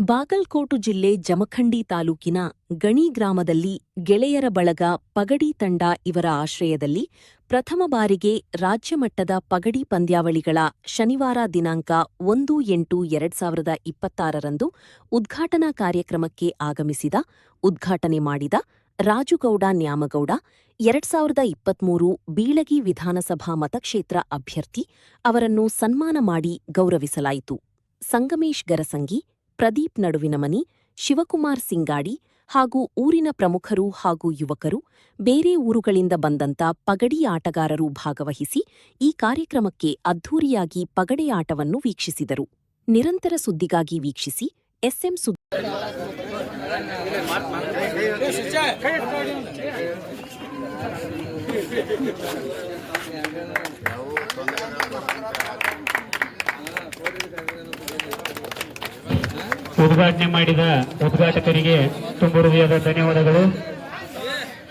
ಬಾಗಲಕೋಟು ಜಿಲ್ಲೆ ಜಮಖಂಡಿ ತಾಲೂಕಿನ ಗಣಿ ಗ್ರಾಮದಲ್ಲಿ ಗೆಳೆಯರ ಬಳಗ ಪಗಡಿ ತಂಡ ಇವರ ಆಶ್ರಯದಲ್ಲಿ ಪ್ರಥಮ ಬಾರಿಗೆ ರಾಜ್ಯಮಟ್ಟದ ಪಗಡಿ ಪಂದ್ಯಾವಳಿಗಳ ಶನಿವಾರ ದಿನಾಂಕ 1-8-2026ರಂದು ಉದ್ಘಾಟನಾ ಕಾರ್ಯಕ್ರಮಕ್ಕೆ ಆಗಮಿಸಿದ ಉದ್ಘಾಟನೆ ಮಾಡಿದ ರಾಜುಗೌಡ ನ್ಯಾಮಗೌಡ 2023 ಬೀಳಗಿ ವಿಧಾನಸಭಾ ಮತಕ್ಷೇತ್ರ ಅಭ್ಯರ್ಥಿ ಅವರನ್ನು ಸನ್ಮಾನ ಮಾಡಿ ಗೌರವಿಸಲಾಯಿತು. ಸಂಗಮೇಶ್ ಗರಸಂಗಿ, ಪ್ರದೀಪ್ ನಡುವಿನಮನಿ, ಶಿವಕುಮಾರ್ ಸಿಂಗಾಡಿ ಹಾಗೂ ಊರಿನ ಪ್ರಮುಖರು ಹಾಗೂ ಯುವಕರು, ಬೇರೆ ಊರುಗಳಿಂದ ಬಂದಂತ ಪಗಡಿ ಆಟಗಾರರು ಭಾಗವಹಿಸಿ ಈ ಕಾರ್ಯಕ್ರಮಕ್ಕೆ ಅದ್ಧೂರಿಯಾಗಿ ಪಗಡೆ ಆಟವನ್ನು ವೀಕ್ಷಿಸಿದರು. ನಿರಂತರ ಸುದ್ದಿಗಾಗಿ ವೀಕ್ಷಿಸಿ ಎಸ್ಎಂ ಸುದ್ದಿ. ಉದ್ಘಾಟನೆ ಮಾಡಿದ ಉದ್ಘಾಟಕರಿಗೆ ತುಂಬ ಹೃದಯದ ಧನ್ಯವಾದಗಳು.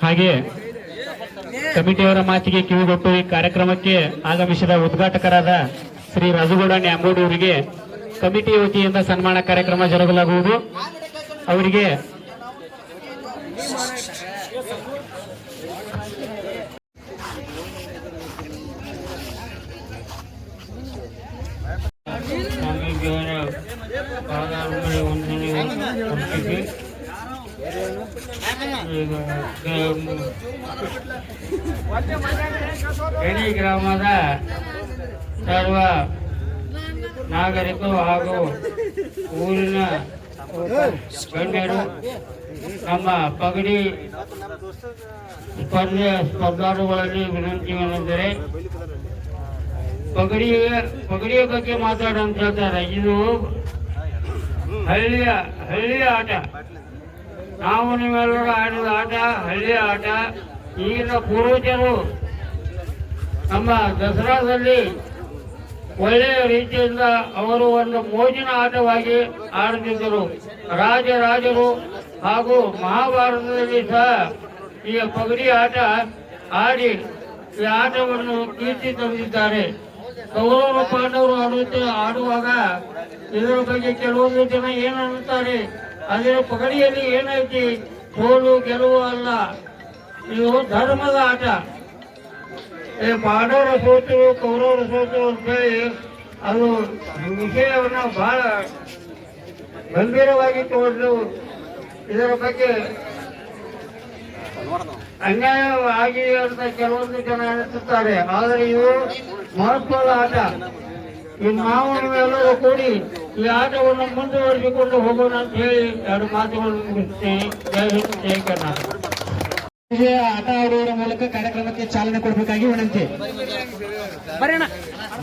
ಹಾಗೆ ಕಮಿಟಿಯವರ ಮಾತಿಗೆ ಕಿವಿಗೊಟ್ಟು ಈ ಕಾರ್ಯಕ್ರಮಕ್ಕೆ ಆಗಮಿಸಿದ ಉದ್ಘಾಟಕರಾದ ಶ್ರೀ ರಾಜುಗೌಡ ನ್ಯಾಮಗೌಡ ಅವರಿಗೆ ಕಮಿಟಿ ವತಿಯಿಂದ ಸನ್ಮಾನ ಕಾರ್ಯಕ್ರಮ ಜರುಗಲಾಗುವುದು. ಅವರಿಗೆ ಗಣಿ ಗ್ರಾಮದ ಸರ್ವ ನಾಗರಿಕರು ಹಾಗೂ ಊರಿನ ಗಣ್ಯರು ನಮ್ಮ ಪಗಡಿ ಸ್ಪರ್ಧಾಳುಗಳಲ್ಲಿ ವಿನಂತಿಯೇನೆಂದರೆ ಪಗಡಿಯ ಬಗ್ಗೆ ಮಾತಾಡಂತ ಹೇಳ್ತಾರೆ. ಇದು ಹಳ್ಳಿಯ ಆಟ. ನಾವು ನೀವೆಲ್ಲರೂ ಆಡಿದ ಆಟ ಹಳ್ಳಿಯ ಆಟ. ಈಗಿನ ಪೂರ್ವಜರು ನಮ್ಮ ದಸರಾದಲ್ಲಿ ಒಳ್ಳೆಯ ರೀತಿಯಿಂದ ಅವರು ಒಂದು ಮೋಜಿನ ಆಟವಾಗಿ ಆಡುತ್ತಿದ್ದರು. ರಾಜರು ಹಾಗೂ ಮಹಾಭಾರತದಲ್ಲಿ ಸಹ ಈ ಪಗಡಿ ಆಟ ಆಡಿ ಈ ಆಟವನ್ನು ಕೀರ್ತಿ ತಂದಿದ್ದಾರೆ. ಕೌರವ ಪಾಂಡವರು ಆಡುವಾಗ ಇದರ ಬಗ್ಗೆ ಕೆಲವೊಂದು ಜನ ಏನಂತಾರೆ, ಅದರ ಪಗಡಿಯಲ್ಲಿ ಏನೈತಿ, ಸೋಲು ಗೆಲುವು ಅಲ್ಲ, ಇದು ಧರ್ಮದ ಆಟ. ಪಾಂಡವರ ಸೋತು ಕೌರವರ ಸೋತು ಅಂತ ಹೇಳಿ ಅದು ವಿಷಯವನ್ನು ಬಹಳ ಗಂಭೀರವಾಗಿ ತಗೊಂಡು ಇದರ ಬಗ್ಗೆ ಅನ್ಯಾಯ ಆಗಿದೆ ಅಂತ ಕೆಲವೊಂದು ಜನ ಎನ್ನುತ್ತಾರೆ. ಆದರೆ ಇದು ಮಹತ್ವದ ಆಟ. ಈ ನಾವು ನೀವೆಲ್ಲರೂ ಕೂಡಿ ಈ ಆಟವನ್ನು ಮುಂದುವರಿಸಿಕೊಂಡು ಹೋಗೋಣ ಅಂತ ಹೇಳಿ ಎರಡು ಮಾತುಗಳನ್ನು ಮುಗಿಸ್ತೇನೆ. ಜೈ ಹಿಂದ್, ಜೈ ಕರ್ನಾಟಕ. ಆಟ ಆಡುವುದರ ಮೂಲಕ ಕಾರ್ಯಕ್ರಮಕ್ಕೆ ಚಾಲನೆ ಕೊಡಬೇಕಾಗಿ ವಿನಂತಿ.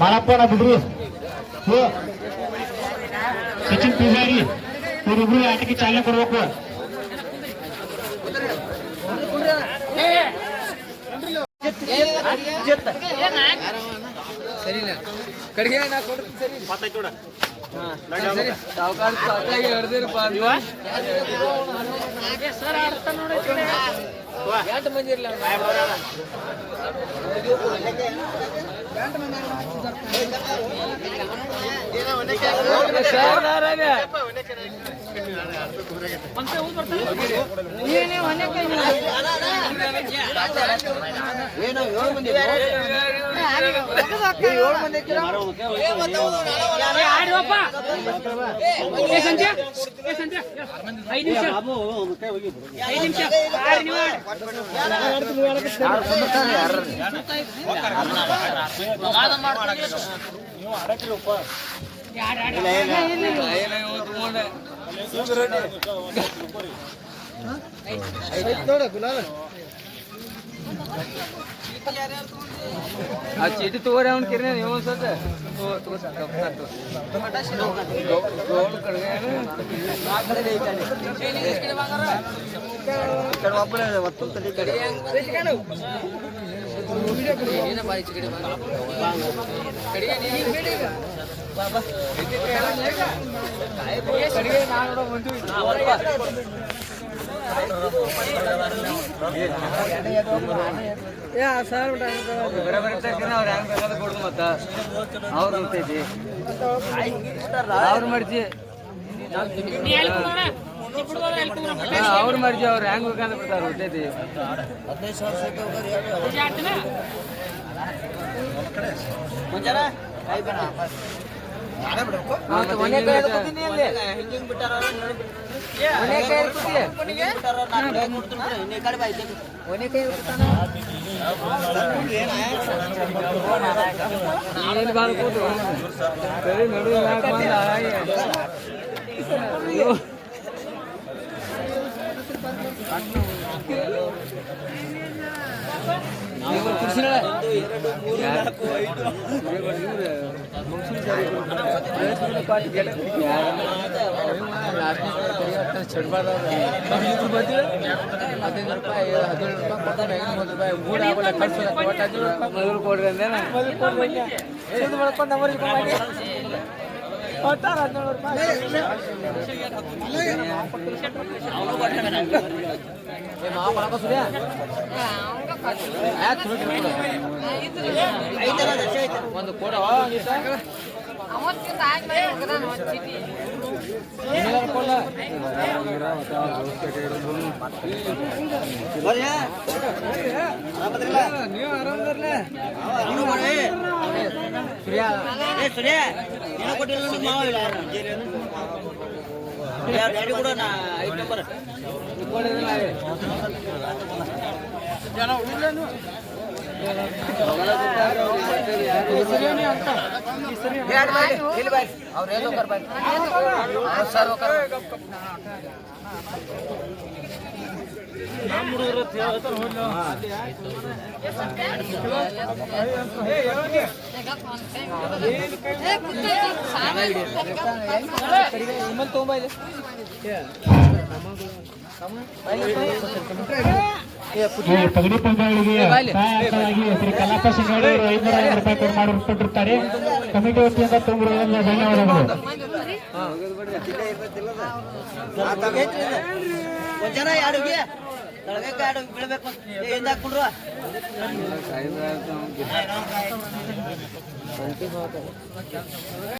ಮಾಳಪ್ಪನ ಬಿಡ್ರಿ, ಸಚಿನ್ ಪೂಜಾರಿ ಇವರಿಬ್ರು ಆಟಕ್ಕೆ ಚಾಲನೆ ಕೊಡಬೇಕು. ಕಡೆಗೆ ಮಂದಿ ಇರಲ್ಲ. ಆ ಚೀಟಿ ತಗೋರಿ ಅವ್ನ ಕಿರಿ ನೀವು ಸತೆ ಅವ್ರು ಮಾಡ್ತಿ ಅವ್ರ ಮರ್ಜಿ ಅವ್ರು ಹೆಂಗ್ ಬೇಕಂತ ಬಿಡ್ತಾರ ಹುಟ್ಟೈತಿ ಕೊಡ್ರಿ ಅಂದೇನ ಒಂದು ಕೊಡ ನೀವು ಆರಾಮದ್ರಲ್ಲ ಪಗಡಿ ಪಂದ್ಯಾವಳಿಗೆ ಸಹಾಯಕವಾಗಿ ಶ್ರೀ ಕಲಾಪ ಸಿಂಗಾಡಿ ಅವರು 500 ರೂಪಾಯಿ ಕೊಟ್ಟಿರುತ್ತಾರೆ. ಕಮಿಟಿ ವತಿಯಿಂದ ತುಂಬ ಧನ್ಯವಾದಗಳು. ಜನ ಯಾರಿಗೆ ಬೀಳ್ಬೇಕು